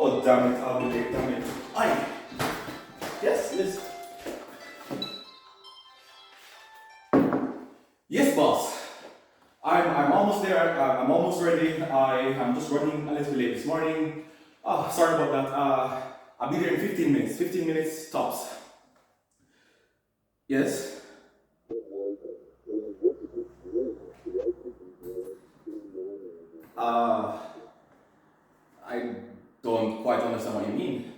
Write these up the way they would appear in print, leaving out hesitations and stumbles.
Oh, damn it, I'll be late, damn it. Aye. Yes, yes. Yes, boss. I'm almost there. I'm almost ready. I'm just running a little bit late this morning. Oh, sorry about that. I'll be there in 15 minutes. 15 minutes tops. Yes? Uh, I don't quite understand what you mean.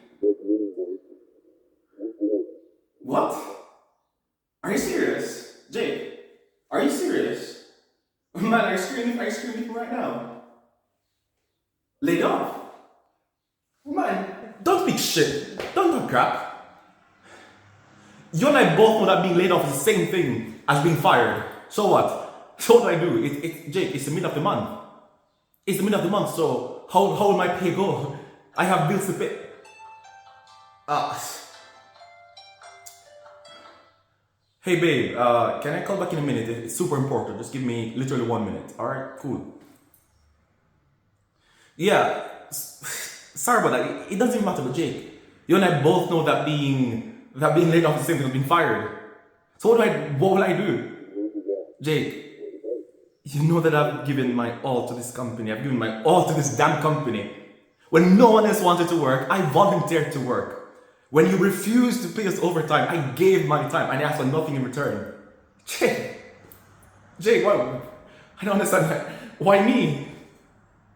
What? Are you serious? Jake, are you serious? Man, are you screaming at me right now? Laid off? Man, don't speak shit. Don't talk crap. You and I both know that being laid off is the same thing as being fired. So what? So what do? Jake, it's the middle of the month. It's the middle of the month, so how will my pay go? I have bills to pay. Ah. Hey babe, can I call back in a minute? It's super important. Just give me literally 1 minute. Alright, cool. Yeah, sorry about that. It doesn't matter, but Jake, you and I both know that being laid off is the same thing as being fired. So what will I do? Jake, you know that I've given my all to this company. I've given my all to this damn company. When no one else wanted to work, I volunteered to work. When you refused to pay us overtime, I gave my time and I asked for nothing in return. Jake, why? I don't understand that. Why me?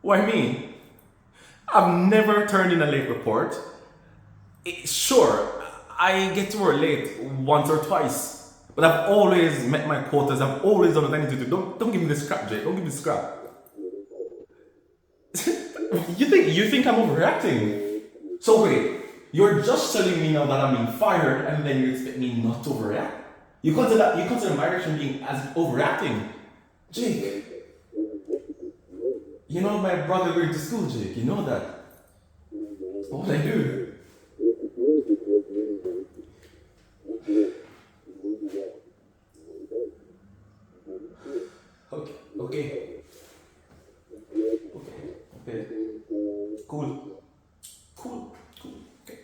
Why me? I've never turned in a late report. Sure, I get to work late once or twice, but I've always met my quotas. I've always done what I need to do. Don't give me this crap, Jake. Don't give me this crap. You think I'm overreacting? So wait, you're just telling me now that I'm being fired, and then you expect me not to overreact? You consider my reaction being as overreacting, Jake? You know my brother going to school, Jake. You know that. What would I do? Okay, okay, okay. Cool. Okay.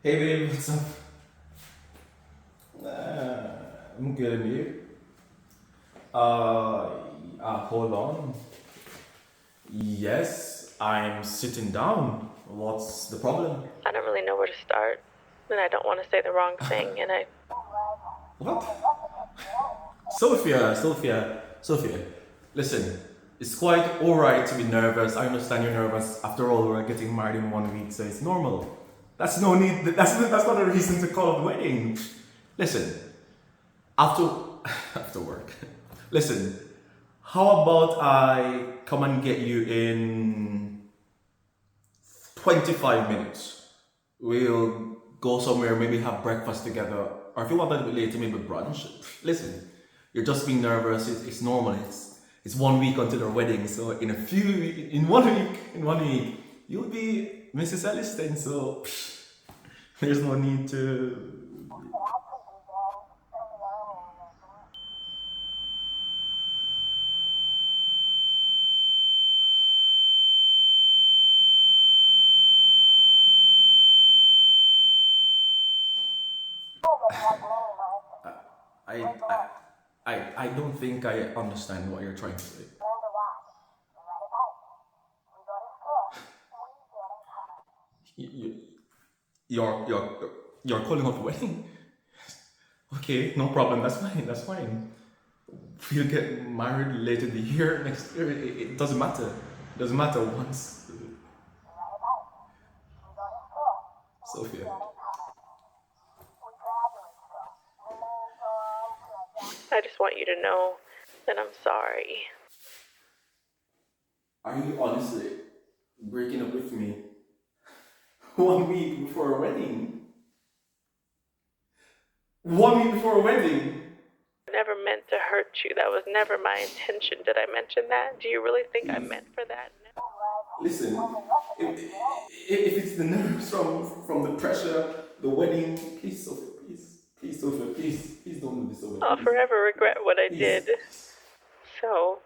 Hey babe, what's up? I'm good, and you? Hold on. Yes, I'm sitting down. What's the problem? I don't really know where to start, and I don't want to say the wrong thing, and What? Sophia, listen, it's quite alright to be nervous. I understand you're nervous. After all, we're getting married in 1 week, so it's normal. That's not a reason to call a wedding. Listen, after work. Listen, how about I come and get you in 25 minutes? We'll go somewhere, maybe have breakfast together, or if you want a little bit later, maybe brunch. Listen, you're just being nervous. It's normal. It's 1 week until our wedding, so in 1 week, you'll be Mrs. Elliston. So there's no need to. I, I, I don't think I understand what you're trying to say. You, you're calling off the wedding? Okay, no problem. That's fine. That's fine. We'll get married later in the year, next year. It doesn't matter. It doesn't matter once. Sophia. I just want you to know that I'm sorry. Are you honestly breaking up with me 1 week before a wedding? 1 week before a wedding? I never meant to hurt you. That was never my intention. Did I mention that? Do you really think I meant for that? Listen, if it's the nerves from the pressure, the wedding, please, Sophia, please, Sophia, please don't do this, Sophia. I'll forever regret what I did. Please. So,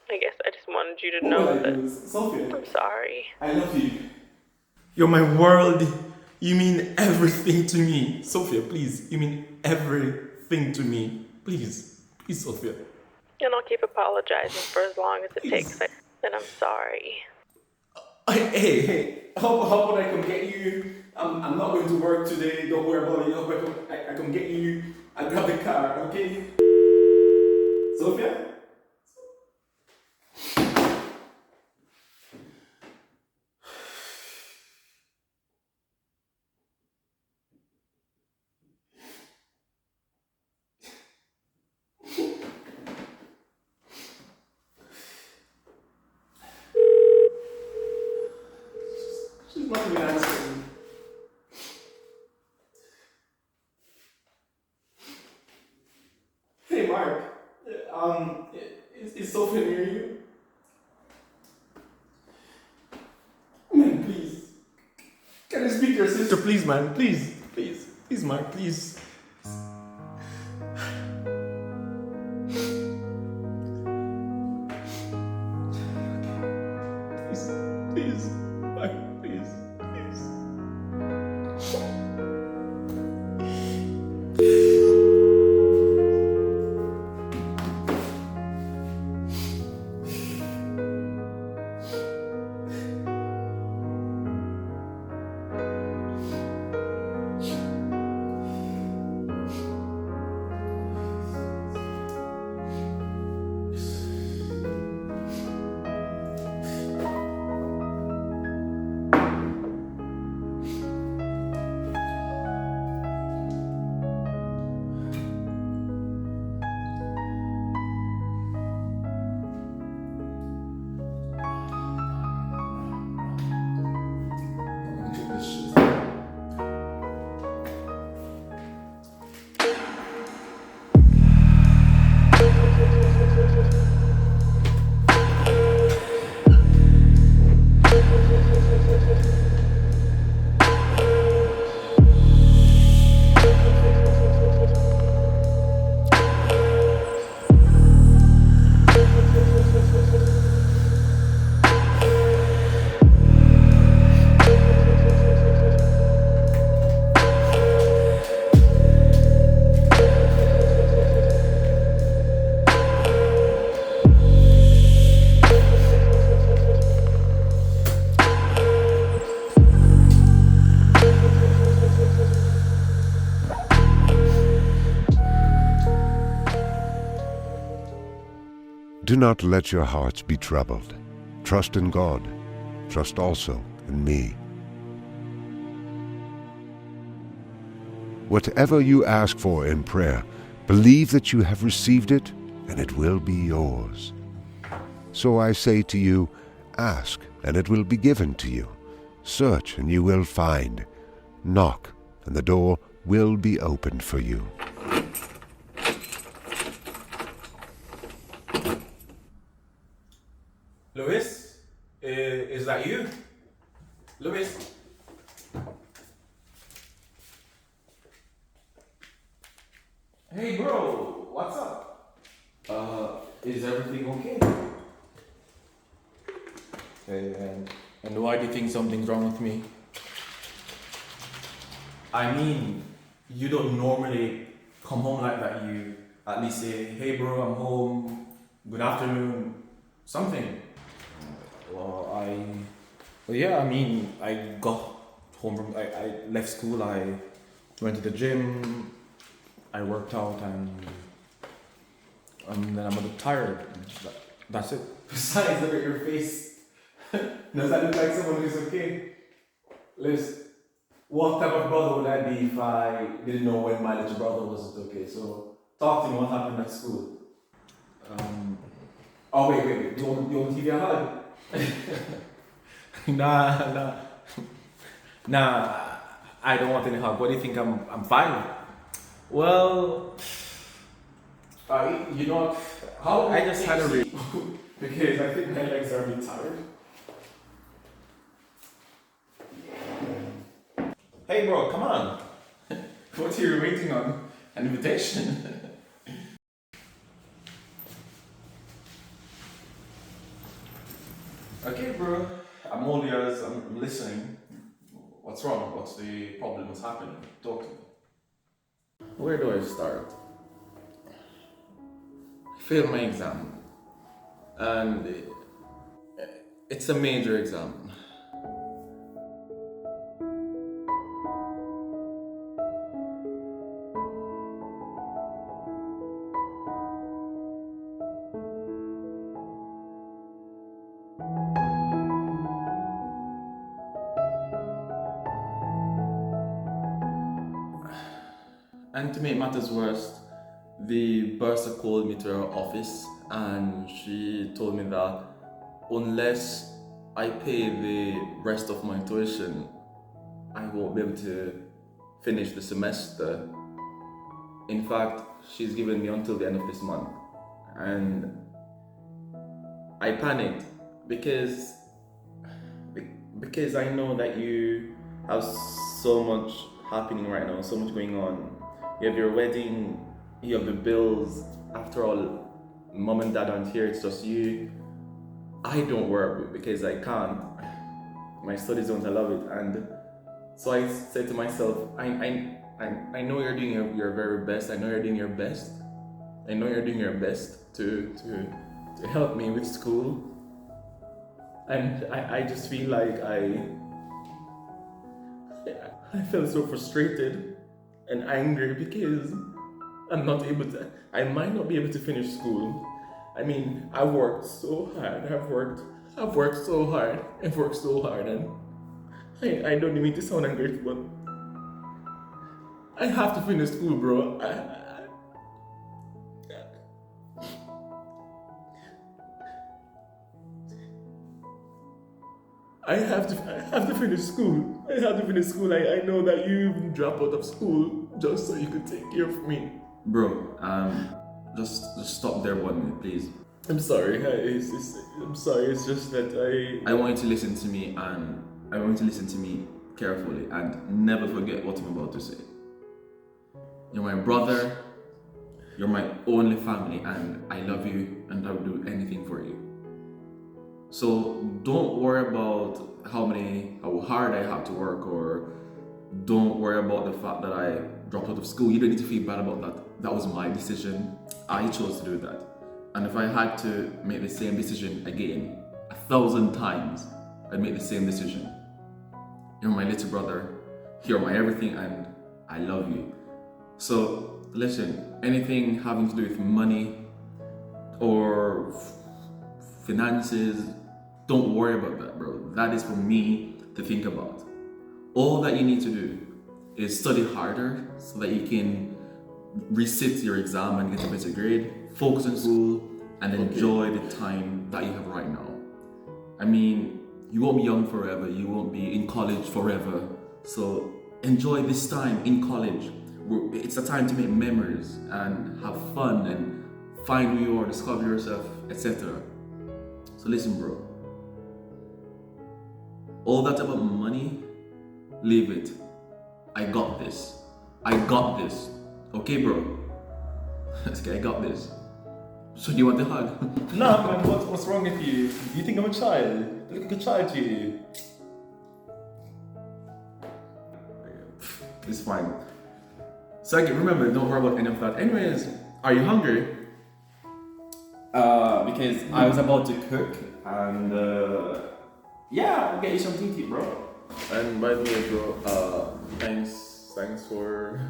I guess I just wanted you to What know will I that do, Sophia? I'm sorry. I love you. You're my world. You mean everything to me. Sophia, please. You mean everything to me. Please, Sophia. And I'll keep apologizing for as long as it Please. takes. Then I'm sorry. Hey, how about I come get you? I'm not going to work today. Don't worry about it. How about I come get you? I grab the car, okay? Sophia? She's not even answering. Hey, Mark. Is Sophia near you? Man, please. Can I speak to your sister, please, man? Please, Mark, please. Please, Mark, please. Do not let your hearts be troubled. Trust in God. Trust also in me. Whatever you ask for in prayer, believe that you have received it, and it will be yours. So I say to you, ask, and it will be given to you. Search, and you will find. Knock, and the door will be opened for you. Louis? Is that you? Louis? Hey bro, what's up? Is everything okay? Okay, and why do you think something's wrong with me? I mean, you don't normally come home like that. You at least say, hey bro, I'm home, good afternoon, something. I got home from, I left school, I went to the gym, I worked out, and then I'm a bit tired. That's it. Besides, look at your face. Does that look like someone who's okay? Liz, what type of brother would I be if I didn't know when my little brother wasn't okay? So, talk to me, what happened at school? Oh, wait. Do you want to give you a hug? Nah, I don't want any hug. What do you think? I'm fine. Well, You know, how I just had a because I think my legs are a bit tired. Hey bro, come on. What are you waiting on? An invitation? Okay bro, I'm all ears, I'm listening. What's wrong? What's the problem? What's happening? Talk to me. Where do I start? I failed my exam, and it's a major exam. And to make matters worse, the bursar called me to her office and she told me that unless I pay the rest of my tuition, I won't be able to finish the semester. In fact, she's given me until the end of this month. And I panicked because I know that you have so much happening right now, so much going on. You have your wedding, you have the bills. After all, mom and dad aren't here, it's just you. I don't work because I can't. My studies don't allow it. And so I said to myself, I know you're doing your very best. I know you're doing your best. I know you're doing your best to help me with school. And I just feel like I felt so frustrated and angry because I might not be able to finish school. I mean, I've worked so hard, I've worked so hard, and I don't mean to sound ungrateful, but I have to finish school, bro. I have to finish school. I know that you even dropped out of school just so you could take care of me. Bro, just stop there 1 minute, please. I'm sorry. I'm sorry. It's just that I want you to listen to me, and I want you to listen to me carefully and never forget what I'm about to say. You're my brother. You're my only family, and I love you, and I will do anything for you. So don't worry about how hard I have to work, or don't worry about the fact that I dropped out of school. You don't need to feel bad about that. That was my decision. I chose to do that. And if I had to make the same decision again, 1,000 times, I'd make the same decision. You're my little brother. You're my everything, and I love you. So listen, anything having to do with money or finances, don't worry about that, bro. That is for me to think about. All that you need to do is study harder so that you can resit your exam and get a better grade, focus on school, and enjoy the time that you have right now. I mean, you won't be young forever, you won't be in college forever, so enjoy this time in college. It's a time to make memories and have fun and find who you are, discover yourself, etc. So listen, bro. All that about money, leave it. I got this. Okay, bro? Okay, I got this. So do you want the hug? Nah, man, what's wrong with you? You think I'm a child? I look like a child to you. It's fine. So again, remember, don't worry about any of that. Anyways, are you hungry? Because I was about to cook, and yeah, I'll get you something to eat, bro. And by the way, bro, thanks for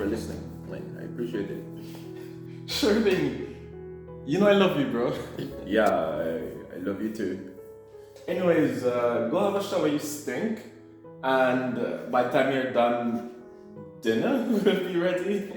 listening. Like, I appreciate it. Sure thing. You know I love you, bro. Yeah, I love you too. Anyways, go have a shower, you stink. And by the time you're done, dinner will be ready.